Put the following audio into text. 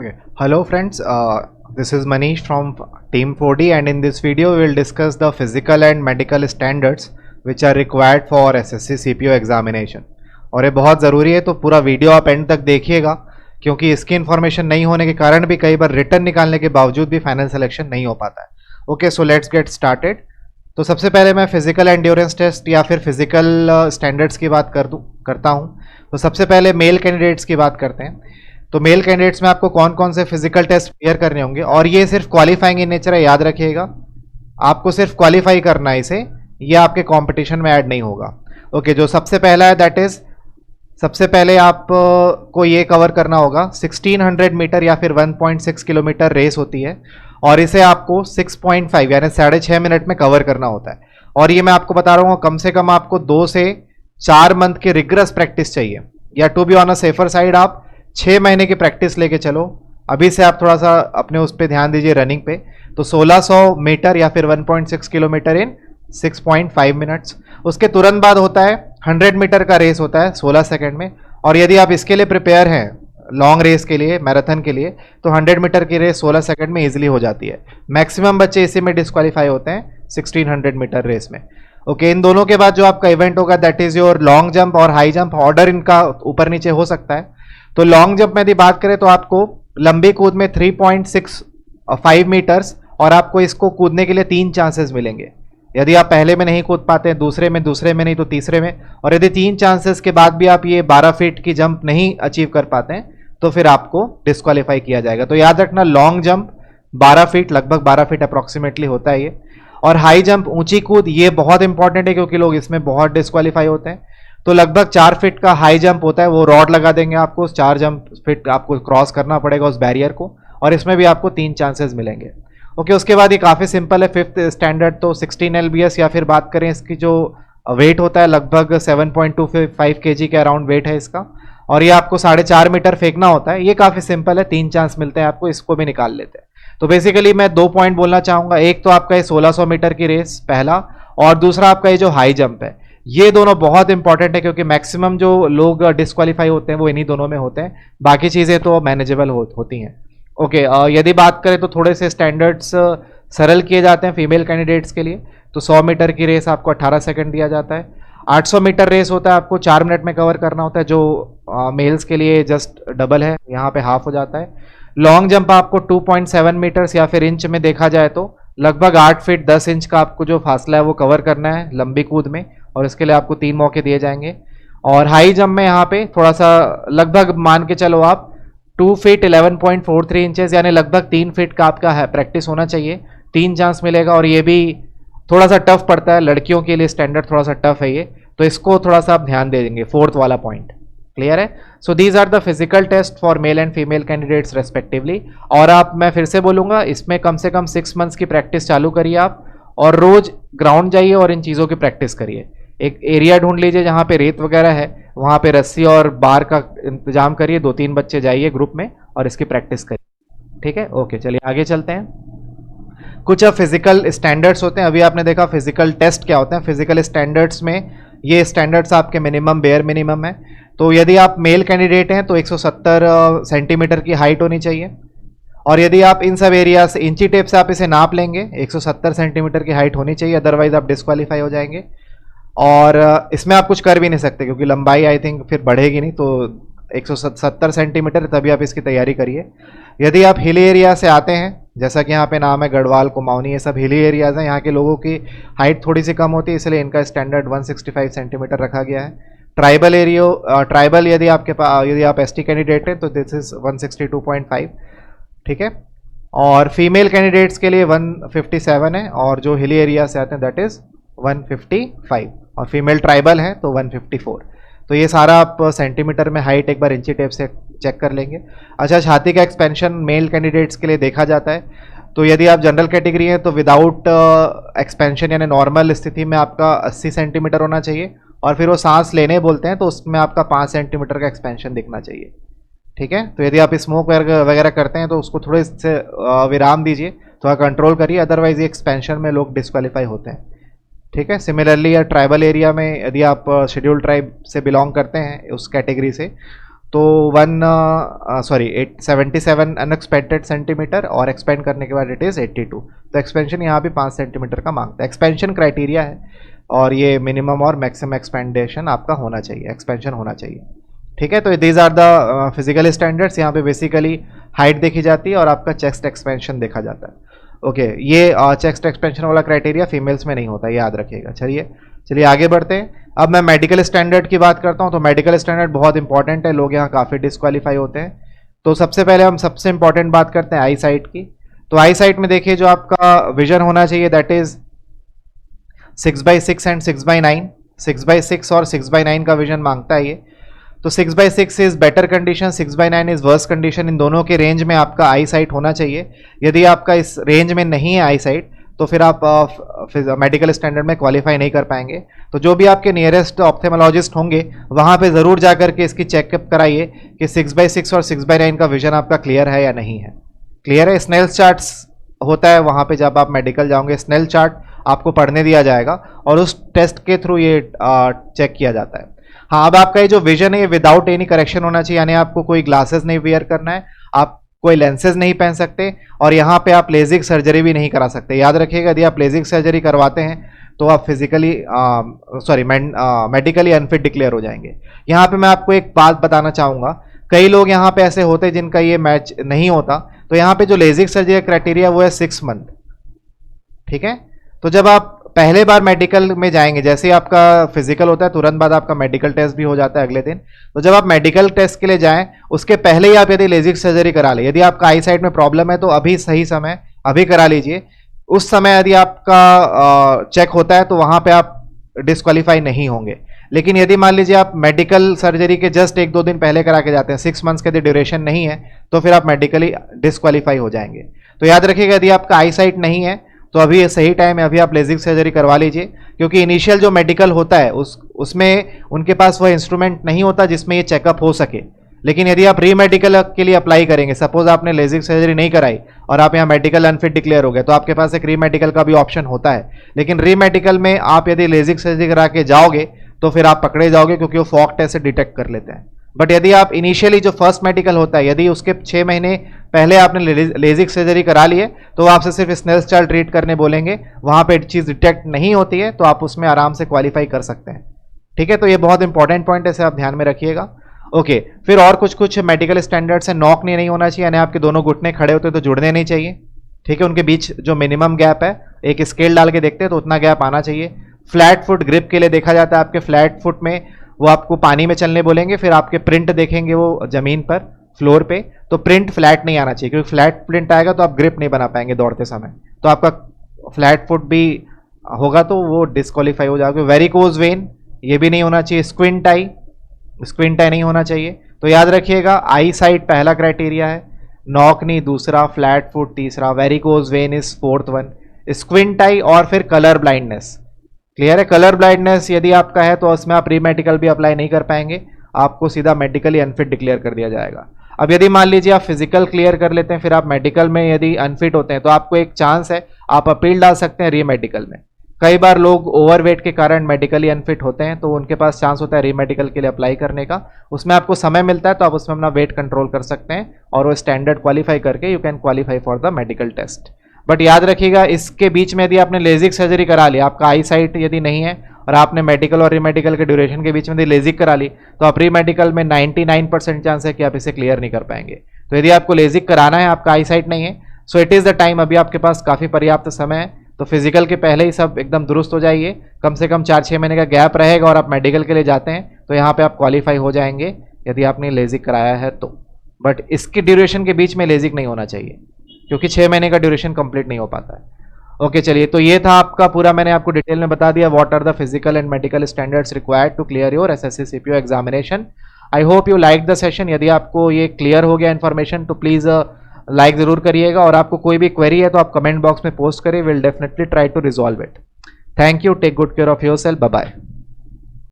Okay. Hello friends, this is Manish from Team 4D and in this video we will discuss the physical and medical standards which are required for SSC CPO examination. और ये बहुत ज़रूरी है तो पूरा video आप and तक देखिएगा क्योंकि इसकी इन्फॉर्मेशन नहीं होने के कारण भी कई बार रिटर्न निकालने के बावजूद भी फाइनल सिलेक्शन नहीं हो पाता है. Okay, so let's get started. तो सबसे पहले मैं फिजिकल एंड्योरेंस टेस्ट या फिर फिजिकल स्टैंडर्ड्स की बात करता हूँ. तो सबसे पहले मेल कैंडिडेट्स की बात करते हैं. तो मेल कैंडिडेट्स में आपको कौन कौन से फिजिकल टेस्ट क्लियर करने होंगे और ये सिर्फ क्वालिफाइंग इन नेचर है, याद रखिएगा. आपको सिर्फ क्वालिफाई करना है इसे, ये आपके कंपटीशन में ऐड नहीं होगा. ओके, जो सबसे पहला है दैट इज सबसे पहले आपको ये कवर करना होगा 1600 मीटर या फिर 1.6 किलोमीटर रेस होती है और इसे आपको 6.5 यानी 6.5 मिनट में कवर करना होता है. और ये मैं आपको बता रहा हूँ कम से कम आपको 2 से 4 मंथ की रिगरस प्रैक्टिस चाहिए, या to be on a safer side आप 6 महीने की प्रैक्टिस लेके चलो. अभी से आप थोड़ा सा अपने उस पर ध्यान दीजिए रनिंग पे. तो 1600 मीटर या फिर 1.6 किलोमीटर इन 6.5 मिनट्स. उसके तुरंत बाद होता है 100 मीटर का रेस होता है 16 सेकंड में. और यदि आप इसके लिए प्रिपेयर हैं लॉन्ग रेस के लिए, मैराथन के लिए, तो 100 मीटर की रेस 16 सेकंड में इजीली हो जाती है. मैक्सिमम बच्चे इसी में डिस्क्वालीफाई होते हैं 1600 मीटर रेस में. ओके, इन दोनों के बाद जो आपका इवेंट होगा that is your long jump और हाई जंप. ऑर्डर इनका ऊपर नीचे हो सकता है. तो लॉन्ग जंप में यदि बात करें तो आपको लंबी कूद में 3.65 मीटर्स और आपको इसको कूदने के लिए 3 चांसेस मिलेंगे. यदि आप पहले में नहीं कूद पाते हैं, दूसरे में नहीं तो तीसरे में, और यदि 3 चांसेस के बाद भी आप ये 12 फीट की जंप नहीं अचीव कर पाते हैं तो फिर आपको डिस्क्वालीफाई किया जाएगा. तो याद रखना लॉन्ग जंप 12 फीट, लगभग 12 फीट अप्रॉक्सीमेटली होता है ये. और हाई जंप ऊंची कूद ये बहुत इंपॉर्टेंट है क्योंकि लोग इसमें बहुत डिस्क्वालीफाई होते हैं. तो लगभग 4 फीट का हाई जंप होता है, वो रॉड लगा देंगे आपको, 4 जंप फीट आपको क्रॉस करना पड़ेगा उस बैरियर को, और इसमें भी आपको 3 चांसेस मिलेंगे. ओके, उसके बाद ये काफ़ी सिंपल है. 5th स्टैंडर्ड तो 16 LBS या फिर बात करें इसकी जो वेट होता है लगभग 7.25 kg के अराउंड वेट है इसका. और ये आपको 4.5 मीटर फेंकना होता है. ये काफ़ी सिंपल है, 3 चांस मिलते हैं आपको, इसको भी निकाल लेते हैं. तो बेसिकली मैं 2 पॉइंट बोलना चाहूँगा. एक तो आपका ये 1600 मीटर की रेस पहला, और दूसरा आपका ये जो हाई जंप है. ये दोनों बहुत इंपॉर्टेंट है क्योंकि मैक्सिमम जो लोग डिस्क्वालीफाई होते हैं वो इन्हीं दोनों में होते हैं. बाकी चीज़ें तो मैनेजेबल होती हैं. ओके, यदि बात करें तो थोड़े से स्टैंडर्ड्स सरल किए जाते हैं फीमेल कैंडिडेट्स के लिए. तो 100 मीटर की रेस आपको 18 सेकंड दिया जाता है. 800 मीटर रेस होता है आपको 4 मिनट में कवर करना होता है, जो मेल्स के लिए जस्ट डबल है, यहाँ पे हाफ हो जाता है. लॉन्ग जंप आपको 2.7 मीटर्स या फिर इंच में देखा जाए तो लगभग 8 फीट 10 इंच का आपको जो फासला है वो कवर करना है लंबी कूद में, और इसके लिए आपको 3 मौके दिए जाएंगे. और हाई जंप में यहाँ पे थोड़ा सा लगभग मान के चलो आप 2 फीट 11.43 इंचेस यानी लगभग 3 फीट का आपका है प्रैक्टिस होना चाहिए. 3 चांस मिलेगा, और ये भी थोड़ा सा टफ पड़ता है लड़कियों के लिए, स्टैंडर्ड थोड़ा सा टफ है ये, तो इसको थोड़ा सा आप ध्यान दे देंगे. 4th वाला पॉइंट क्लियर है. So these are the physical test for male and female candidates respectively. और आप, मैं फिर से बोलूँगा, इसमें कम से कम 6 मंथ्स की प्रैक्टिस चालू करिए आप, और रोज ग्राउंड जाइए और इन चीज़ों की प्रैक्टिस करिए. एक एरिया ढूंढ लीजिए जहाँ पे रेत वगैरह है, वहाँ पे रस्सी और बार का इंतजाम करिए. 2-3 बच्चे जाइए ग्रुप में और इसकी प्रैक्टिस करिए. ठीक है, ओके, चलिए आगे चलते हैं. कुछ अब फिजिकल स्टैंडर्ड्स होते हैं. अभी आपने देखा फिजिकल टेस्ट क्या होते हैं. फिजिकल स्टैंडर्ड्स में ये स्टैंडर्ड्स आपके मिनिमम बेयर मिनिमम है. तो यदि आप मेल कैंडिडेट हैं तो 170 सेंटीमीटर की हाइट होनी चाहिए. और यदि आप इन सब एरिया से इंची टेप से आप इसे नाप लेंगे, 170 सेंटीमीटर की हाइट होनी चाहिए, अदरवाइज आप डिस्क्वालीफाई हो जाएंगे. और इसमें आप कुछ कर भी नहीं सकते क्योंकि लंबाई आई थिंक फिर बढ़ेगी नहीं. तो 170 सेंटीमीटर, तभी आप इसकी तैयारी करिए. यदि आप हिली एरिया से आते हैं, जैसा कि यहाँ पे नाम है गढ़वाल, कुमाऊनी, ये सब हिली एरियाज हैं, यहाँ के लोगों की हाइट थोड़ी सी कम होती है, इसलिए इनका स्टैंडर्ड 165 सेंटीमीटर रखा गया है. ट्राइबल एरिया, ट्राइबल यदि आपके पास, यदि आप ST कैंडिडेट हैं तो दिस इज 162.5. ठीक है. और फीमेल कैंडिडेट्स के लिए 157 है, और जो हिली एरिया से आते हैं दैट इज 155, और फीमेल ट्राइबल है तो 154. तो ये सारा आप सेंटीमीटर में हाइट एक बार इंची टेप से चेक कर लेंगे. अच्छा, छाती का एक्सपेंशन मेल कैंडिडेट्स के लिए देखा जाता है. तो यदि आप जनरल कैटेगरी हैं तो विदाउट एक्सपेंशन यानी नॉर्मल स्थिति में आपका 80 सेंटीमीटर होना चाहिए, और फिर वो सांस लेने बोलते हैं तो उसमें आपका 5 सेंटीमीटर का एक्सपेंशन दिखना चाहिए. ठीक है. तो यदि आप स्मोक वगैरह करते हैं तो उसको थोड़े से विराम दीजिए, थोड़ा कंट्रोल करिए, अदरवाइज ये एक्सपेंशन में लोग डिस्क्वालीफाई होते हैं. ठीक है. सिमिलरली या ट्राइबल एरिया में यदि आप शेड्यूल ट्राइब से बिलोंग करते हैं उस कैटेगरी से, तो 77 अनएक्सपेक्टेड सेंटीमीटर और एक्सपेंड करने के बाद इट इज़ 82। तो एक्सपेंशन यहाँ भी 5 सेंटीमीटर का मांगता है। एक्सपेंशन क्राइटेरिया है और ये मिनिमम और मैक्सिमम एक्सपेंडेशन आपका होना चाहिए, एक्सपेंशन होना चाहिए। ठीक है, तो these are the physical standards. यहाँ पे बेसिकली हाइट देखी जाती है और आपका चेस्ट एक्सपेंशन देखा जाता है। ओके, ये चेस्ट एक्सपेंशन वाला क्राइटेरिया फीमेल्स में नहीं होता, ये याद रखिएगा। चलिए आगे बढ़ते हैं। अब मैं मेडिकल स्टैंडर्ड की बात करता हूँ। तो मेडिकल स्टैंडर्ड बहुत इंपॉर्टेंट है, लोग यहाँ काफ़ी डिस्क्वालीफाई होते हैं। तो सबसे पहले हम सबसे इंपॉर्टेंट बात करते हैं आई साइट की। तो आई साइट में देखिए जो आपका विजन होना चाहिए दैट इज 6/6 एंड 6/9। 6/6 और 6/9 का विजन मांगता है ये। तो 6/6 is better condition, 6/9 is worse condition. इन दोनों के रेंज में आपका आई साइट होना चाहिए। यदि आपका इस रेंज में नहीं है आई साइट तो फिर आप मेडिकल स्टैंडर्ड में क्वालिफाई नहीं कर पाएंगे। तो जो भी आपके नियरेस्ट ऑप्थेमोलॉजिस्ट होंगे वहाँ पे ज़रूर जा करके इसकी चेकअप कराइए कि 6/6 और 6/9 का विजन आपका क्लियर है या नहीं है। क्लियर है। स्नेल्स चार्ट्स होता है वहाँ पे, जब आप मेडिकल जाओगे स्नेल चार्ट आपको पढ़ने दिया जाएगा और उस टेस्ट के थ्रू ये चेक किया जाता है। हाँ, अब आपका ये जो विजन है ये विदाउट एनी करेक्शन होना चाहिए, यानी आपको कोई ग्लासेस नहीं वेयर करना है, आप कोई लेंसेज नहीं पहन सकते और यहाँ पे आप लेजिक सर्जरी भी नहीं करा सकते। याद रखिएगा, यदि आप लेजिक सर्जरी करवाते हैं तो आप फिजिकली मेडिकली अनफिट डिक्लेयर हो जाएंगे। यहाँ पे मैं आपको एक बात बताना चाहूँगा, कई लोग यहाँ पे ऐसे होते हैं जिनका ये मैच नहीं होता। तो यहाँ पे जो लेजिक सर्जरी का क्राइटेरिया वो है 6 मंथ। ठीक है, तो जब आप पहले बार मेडिकल में जाएंगे, जैसे ही आपका फिजिकल होता है तुरंत बाद आपका मेडिकल टेस्ट भी हो जाता है अगले दिन। तो जब आप मेडिकल टेस्ट के लिए जाएं उसके पहले ही आप यदि लेजिक सर्जरी करा लें, यदि आपका आई साइट में प्रॉब्लम है तो अभी सही समय, अभी करा लीजिए। उस समय यदि आपका चेक होता है तो वहां पे आप डिस्क्वालीफाई नहीं होंगे। लेकिन यदि मान लीजिए आप मेडिकल सर्जरी के जस्ट 1-2 दिन पहले करा के जाते हैं, 6 मंथ्स के यदि ड्यूरेशन नहीं है तो फिर आप मेडिकली डिस्क्वालीफाई हो जाएंगे। तो याद रखिएगा, यदि आपका आई साइट नहीं है तो अभी ये सही टाइम है, अभी आप लेजिक सर्जरी करवा लीजिए। क्योंकि इनिशियल जो मेडिकल होता है उसमें उनके पास वह इंस्ट्रूमेंट नहीं होता जिसमें ये चेकअप हो सके। लेकिन यदि आप री मेडिकल के लिए अप्लाई करेंगे, सपोज आपने लेजिक सर्जरी नहीं कराई और आप यहाँ मेडिकल अनफिट डिक्लेयर हो गए, तो आपके पास एक री मेडिकल का भी ऑप्शन होता है। लेकिन री मेडिकल में आप यदि लेजिक सर्जरी करा के जाओगे तो फिर आप पकड़े जाओगे, क्योंकि वो फॉग टेस्ट से डिटेक्ट कर लेते हैं। बट यदि आप इनिशियली जो फर्स्ट मेडिकल होता है, यदि उसके 6 महीने पहले आपने लेजिक सर्जरी करा ली है तो आपसे सिर्फ स्नेल्स चार्ट ट्रीट करने बोलेंगे, वहां पे चीज डिटेक्ट नहीं होती है तो आप उसमें आराम से क्वालिफाई कर सकते हैं। ठीक है, तो ये बहुत इंपॉर्टेंट पॉइंट है, इसे आप ध्यान में रखिएगा। ओके, फिर और कुछ मेडिकल स्टैंडर्ड्स है। नॉक नहीं होना चाहिए, यानी आपके दोनों घुटने खड़े होते तो जुड़ने नहीं चाहिए। ठीक है, उनके बीच जो मिनिमम गैप है, एक स्केल डाल के देखते हैं तो उतना गैप आना चाहिए। फ्लैट फुट ग्रिप के लिए देखा जाता है, आपके फ्लैट फुट में वो आपको पानी में चलने बोलेंगे, फिर आपके प्रिंट देखेंगे वो जमीन पर फ्लोर पे, तो प्रिंट फ्लैट नहीं आना चाहिए, क्योंकि फ्लैट प्रिंट आएगा तो आप ग्रिप नहीं बना पाएंगे दौड़ते समय, तो आपका फ्लैट फुट भी होगा तो वो डिस्क्वालीफाई हो जाएगा। वेरिकोज वेन ये भी नहीं होना चाहिए। स्क्विंट आई नहीं होना चाहिए। तो याद रखिएगा, आई साइट पहला क्राइटेरिया है, नॉक नी दूसरा, फ्लैट फुट तीसरा, varicose vein is 4th one, squint eye और फिर कलर ब्लाइंडनेस। क्लियर है। कलर ब्लाइंडनेस यदि आपका है तो उसमें आप प्री मेडिकल भी अप्लाई नहीं कर पाएंगे, आपको सीधा मेडिकली अनफिट डिक्लेयर कर दिया जाएगा। अब यदि मान लीजिए आप फिजिकल क्लियर कर लेते हैं, फिर आप मेडिकल में यदि अनफिट होते हैं तो आपको एक चांस है, आप अपील डाल सकते हैं री मेडिकल में। कई बार लोग ओवरवेट के कारण मेडिकली अनफिट होते हैं तो उनके पास चांस होता है री मेडिकल के लिए अप्लाई करने का, उसमें आपको समय मिलता है तो आप उसमें अपना वेट कंट्रोल कर सकते हैं और वो स्टैंडर्ड क्वालिफाई करके you can qualify for the medical test. But याद रखिएगा, इसके बीच में यदि आपने लेजिक सर्जरी करा ली, आपका आई साइट यदि नहीं है और आपने मेडिकल और री मेडिकल के ड्यूरेशन के बीच में यदि लेजिक करा ली तो आप री मेडिकल में 99% चांस है कि आप इसे क्लियर नहीं कर पाएंगे। तो यदि आपको लेजिक कराना है, आपका आई साइट नहीं है, so it is the time, अभी आपके पास काफ़ी पर्याप्त समय है, तो फिजिकल के पहले ही सब एकदम दुरुस्त हो जाइए। कम से कम 4-6 महीने का गैप रहेगा और आप मेडिकल के लिए जाते हैं तो यहाँ पे आप क्वालिफाई हो जाएंगे यदि आपने लेजिक कराया है तो। बट इसकी ड्यूरेशन के बीच में लेजिक नहीं होना चाहिए, क्योंकि 6 महीने का ड्यूरेशन कंप्लीट नहीं हो पाता है। ओके, चलिए, तो ये था आपका पूरा, मैंने आपको डिटेल में बता दिया what are the physical and medical standards required to clear your SSC CPO examination. I hope you like the session. यदि आपको ये क्लियर हो गया इन्फॉर्मेशन तो प्लीज़ लाइक ज़रूर करिएगा, और आपको कोई भी क्वेरी है तो आप कमेंट बॉक्स में पोस्ट करिए, will definitely try to resolve it. Thank you, take good care of yourself, bye bye.